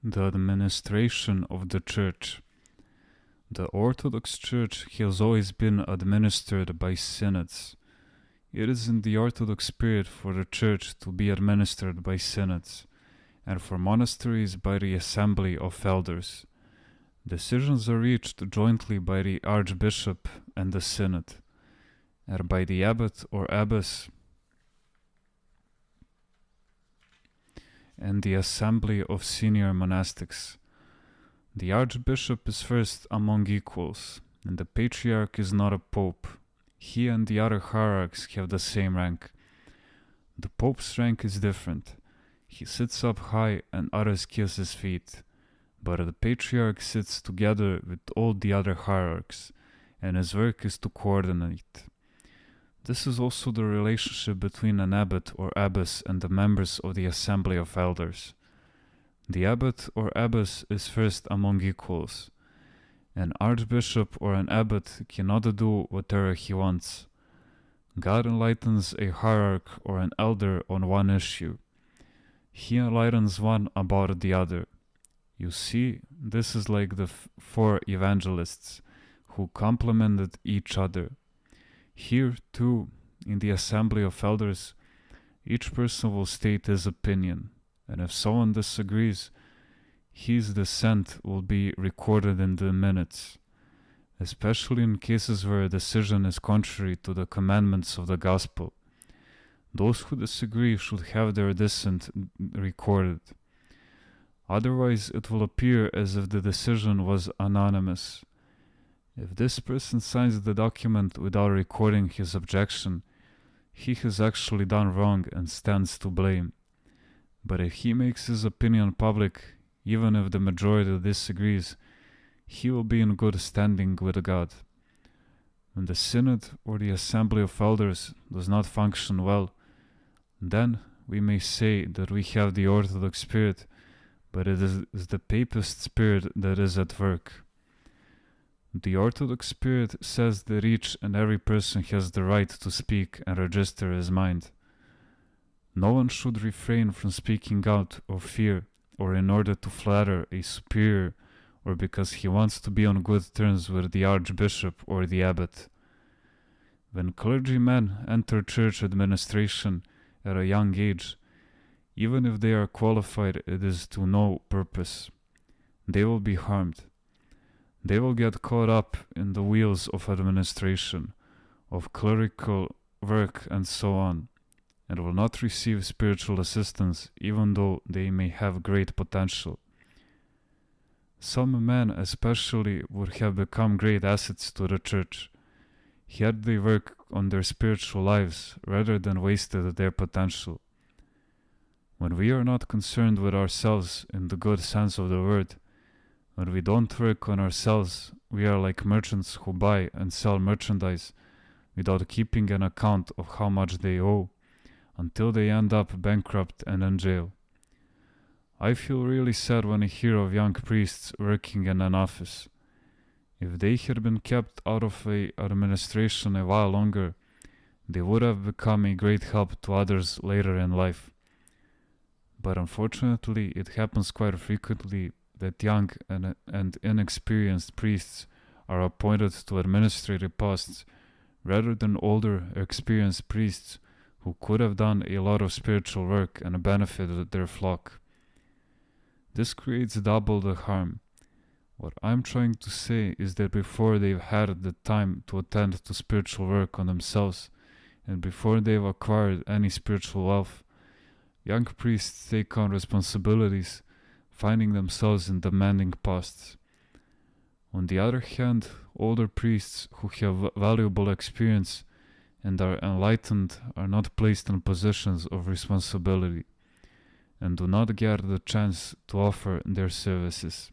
The administration of the Church. The Orthodox Church has always been administered by synods. It is in the Orthodox spirit for the Church to be administered by synods, and for monasteries by the assembly of elders. Decisions are reached jointly by the Archbishop and the Synod, and by the abbot or abbess and the assembly of senior monastics. The Archbishop is first among equals, and the Patriarch is not a pope. He and the other hierarchs have the same rank. The Pope's rank is different. He sits up high and others kiss his feet, but the Patriarch sits together with all the other hierarchs, and his work is to coordinate. This is also the relationship between an abbot or abbess and the members of the assembly of elders. The abbot or abbess is first among equals. An archbishop or an abbot cannot do whatever he wants. God enlightens a hierarch or an elder on one issue. He enlightens one about the other. You see, this is like the four evangelists who complemented each other. Here, too, in the assembly of elders, each person will state his opinion, and if someone disagrees, his dissent will be recorded in the minutes, especially in cases where a decision is contrary to the commandments of the gospel. Those who disagree should have their dissent recorded. Otherwise, it will appear as if the decision was anonymous. If this person signs the document without recording his objection, he has actually done wrong and stands to blame. But if he makes his opinion public, even if the majority disagrees, he will be in good standing with God. When the synod or the assembly of elders does not function well, then we may say that we have the Orthodox spirit, but it is the Papist spirit that is at work. The Orthodox spirit says that each and every person has the right to speak and register his mind. No one should refrain from speaking out of fear or in order to flatter a superior or because he wants to be on good terms with the archbishop or the abbot. When clergymen enter church administration at a young age, even if they are qualified, it is to no purpose. They will be harmed. They will get caught up in the wheels of administration, of clerical work and so on, and will not receive spiritual assistance even though they may have great potential. Some men especially would have become great assets to the church, had they worked on their spiritual lives rather than wasted their potential. When we are not concerned with ourselves in the good sense of the word, when we don't work on ourselves, we are like merchants who buy and sell merchandise without keeping an account of how much they owe, until they end up bankrupt and in jail. I feel really sad when I hear of young priests working in an office. If they had been kept out of the administration a while longer, they would have become a great help to others later in life. But unfortunately, it happens quite frequently that young and inexperienced priests are appointed to administrative posts rather than older, experienced priests who could have done a lot of spiritual work and benefited their flock. This creates double the harm. What I'm trying to say is that before they've had the time to attend to spiritual work on themselves, and before they've acquired any spiritual wealth, young priests take on responsibilities, finding themselves in demanding posts. On the other hand, older priests who have valuable experience and are enlightened are not placed in positions of responsibility and do not get the chance to offer their services.